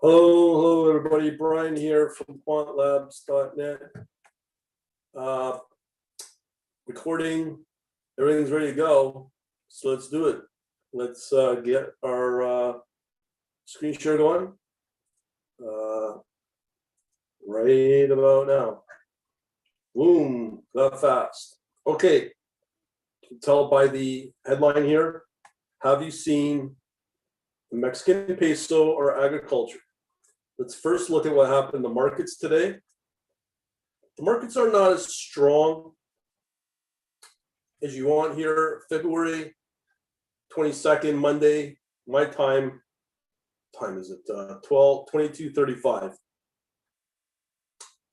Hello, everybody. Brian here from quantlabs.net. Uh, Recording, everything's ready to go. So let's do it. Let's get our screen share going right about now. Boom, that fast. Okay, you can tell by the headline here. Have you seen the Mexican peso or agriculture? Let's first look at what happened in the markets today. The markets are not as strong as you want here. February 22nd, Monday, my time is it 22:35.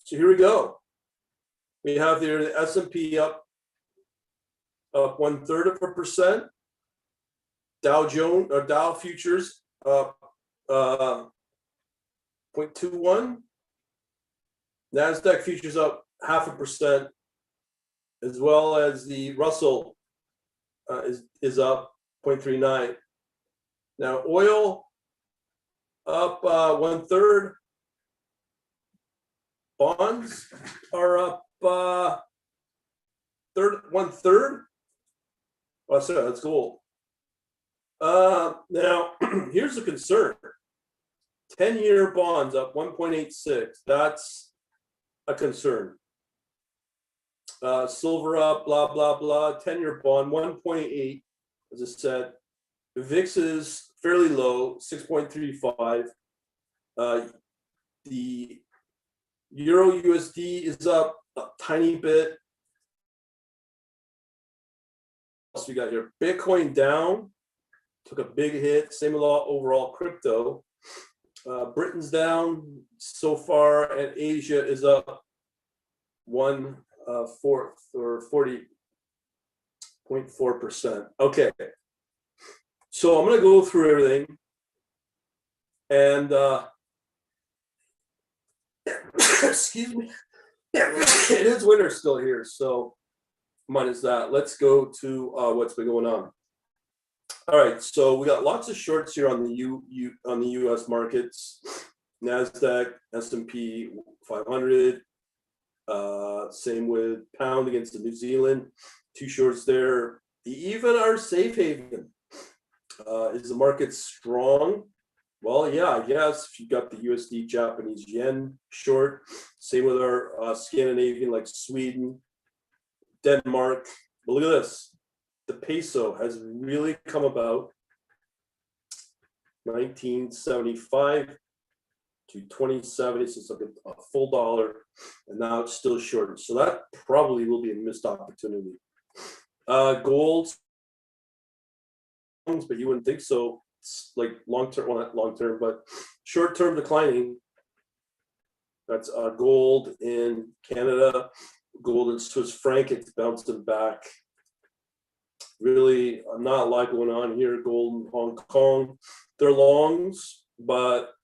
So here we go. We have there the S&P up 1/3%. Dow futures up 0.21. Nasdaq futures up 0.5%, as well as the Russell is up 0.39. Now oil up 1/3. Bonds are up 1/3. Oh, sorry, that's gold. Now here's the concern. 10-year bonds up 1.86. That's a concern. Silver up, blah, blah, blah. 10-year bond, 1.8, as I said. The VIX is fairly low, 6.35. The Euro USD is up a tiny bit. What else we got here? Bitcoin down, took a big hit. Same with overall crypto. Britain's down so far, and Asia is up 1/4 or 40.4%. Okay, so I'm going to go through everything, and excuse me, it is winter still here, so minus that. Let's go to what's been going on. All right, so we got lots of shorts here on the U.S. markets. Nasdaq, S&P 500. Same with pound against the New Zealand. Two shorts there. Even our safe haven. Is the market strong? Well, yeah, I guess if you got the USD Japanese yen short. Same with our Scandinavian, like Sweden, Denmark. But look at this. The peso has really come about 1975 to 2070, so it's like a full dollar, and now it's still short. So that probably will be a missed opportunity. Gold, but you wouldn't think so. It's like long-term, well, not long-term, but short-term declining. That's gold in Canada, gold in Swiss franc, it's bouncing back. Really not a lot going on here. Gold in Hong Kong, they're longs, but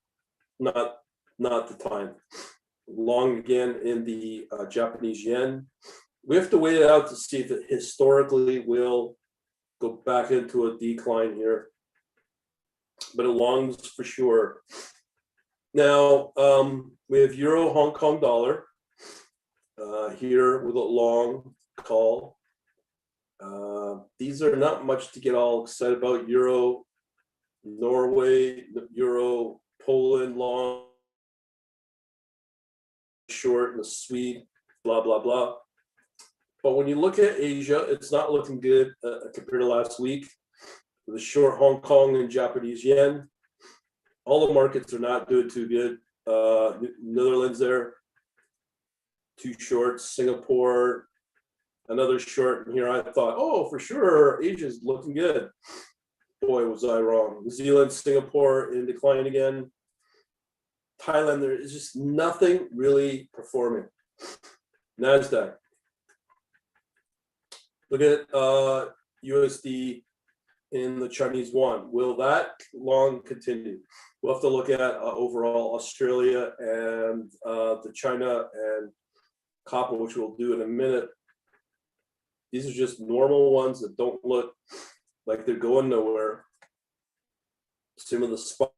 not the time. Long again in the Japanese yen. We have to wait it out to see if it historically will go back into a decline here, but it longs for sure. Now we have Euro Hong Kong dollar here with a long call. These are not much to get all excited about. Euro Norway, Euro Poland long, short, and the Swede, blah, blah, blah. But when you look at Asia, it's not looking good compared to last week. The short Hong Kong and Japanese yen. All the markets are not doing too good. Netherlands there, two shorts. Singapore, another short. And here I thought, oh, for sure, Asia's looking good. Boy, was I wrong. New Zealand, Singapore in decline again. Thailand, there is just nothing really performing. Nasdaq. Look at USD in the Chinese yuan. Will that long continue? We'll have to look at overall Australia and the China and copper, which we'll do in a minute. These are just normal ones that don't look like they're going nowhere. Some of the spot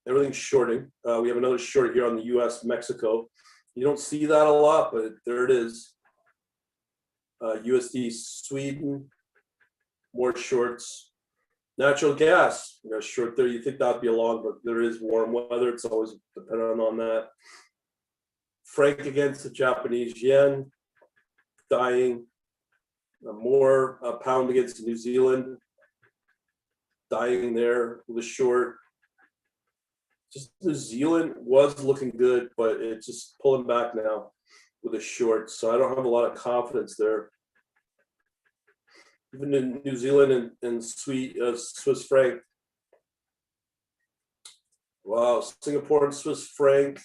everything's shorting. We have another short here on the US Mexico. You don't see that a lot, but there it is. USD Sweden, more shorts. Natural gas, we got a short there. You think that'd be a long, but there is warm weather. It's always dependent on that. Franc against the Japanese yen, dying. More pound against New Zealand, dying there with a short. Just New Zealand was looking good, but it's just pulling back now with a short. So I don't have a lot of confidence there. Even in New Zealand and Swiss franc. Wow, Singapore and Swiss franc.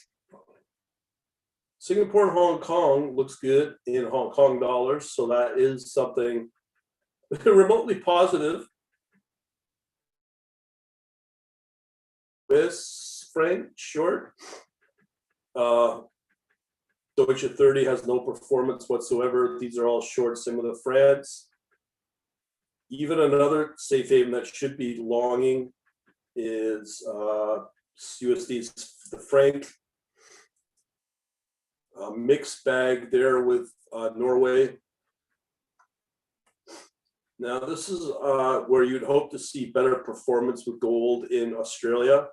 Singapore and Hong Kong looks good in Hong Kong dollars, so that is something remotely positive. Swiss franc short. Deutsche 30 has no performance whatsoever. These are all short. Same with the France. Even another safe haven that should be longing is USD, the franc. Mixed bag there with Norway. Now this is where you'd hope to see better performance with gold in Australia.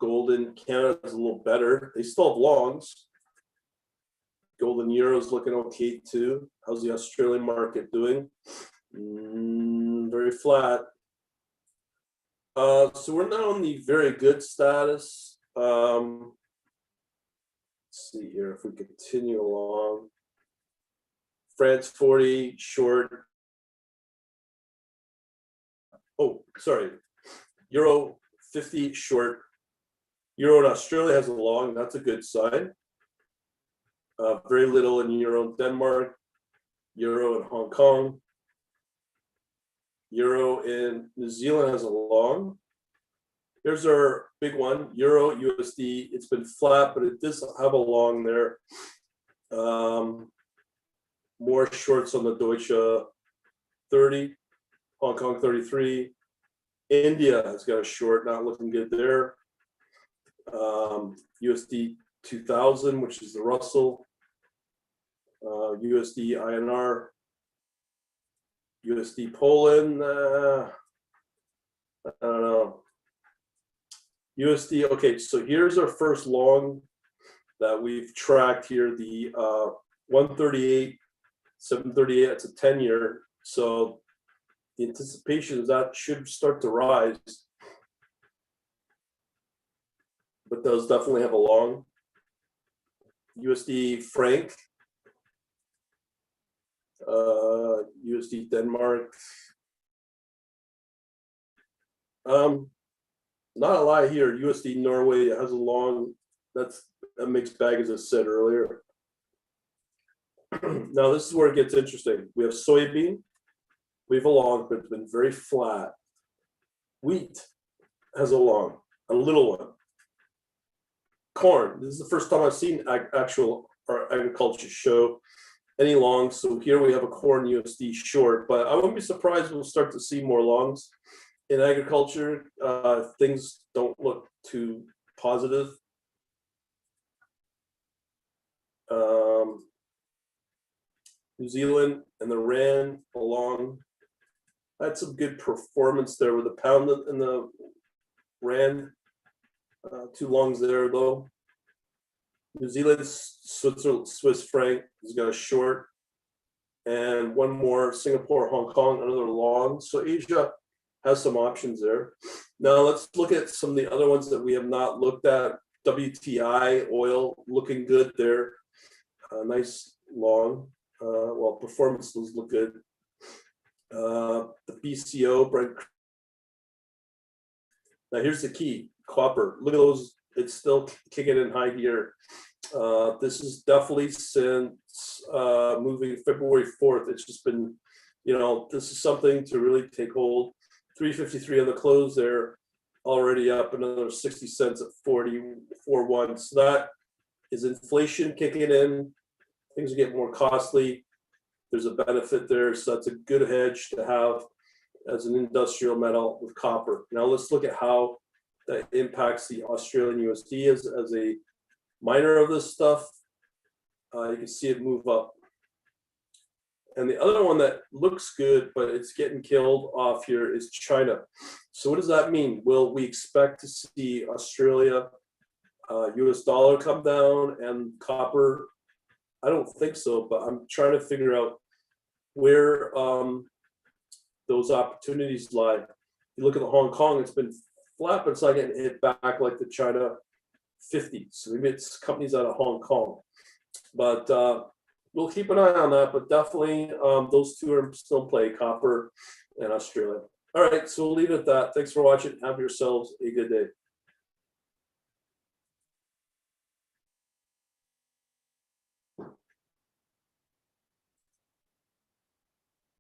Gold in Canada is a little better. They still have longs. Gold and euro is looking okay too. How's the Australian market doing? Very flat. So we're now in the very good status. Let's see here if we continue along. France 40 short. Oh, sorry. Euro 50 short. Euro in Australia has a long. That's a good sign. Very little in euro in Denmark. Euro in Hong Kong. Euro in New Zealand has a long. Here's our big one, Euro USD. It's been flat, but it does have a long there. More shorts on the Deutsche 30, Hong Kong 33. India has got a short, not looking good there. USD 2000, which is the Russell. USD INR. USD Poland, I don't know. USD, okay, so here's our first long that we've tracked here, the 138, 738, that's a 10-year. So the anticipation is that should start to rise, but does definitely have a long. USD franc. USD Denmark. Not a lie here. USD Norway has a long. That's a mixed bag, as I said earlier. Now this is where it gets interesting. We have soybean. We have a long, but it's been very flat. Wheat has a long, a little one. Corn. This is the first time I've seen actual agriculture show any longs. So here we have a corn USD short, but I wouldn't be surprised we'll start to see more longs in agriculture. Things don't look too positive. New Zealand and the Rand along. Had some good performance there with the pound and the Rand. Two longs there though. New Zealand, Swiss franc has got a short, and one more, Singapore, Hong Kong, another long. So Asia has some options there. Now let's look at some of the other ones that we have not looked at. WTI oil looking good there. Nice long. Well, performance does look good. The BCO, Brent. Now here's the key, copper. Look at those. It's still kicking in high gear. This is definitely since moving February 4th. It's just been, this is something to really take hold. 353 on the close there, already up another 60 cents at 44.1. So that is inflation kicking in. Things are getting more costly. There's a benefit there. So that's a good hedge to have as an industrial metal with copper. Now let's look at how that impacts the Australian USD as a miner of this stuff. You can see it move up. And the other one that looks good, but it's getting killed off here, is China. So what does that mean? Will we expect to see Australia, US dollar come down and copper? I don't think so, but I'm trying to figure out where those opportunities lie. If you look at the Hong Kong, it's been flat, but it's not getting hit back like the China 50. So maybe it's companies out of Hong Kong. But we'll keep an eye on that, but definitely those two are still in play, copper and Australia. All right, so we'll leave it at that. Thanks for watching. Have yourselves a good day.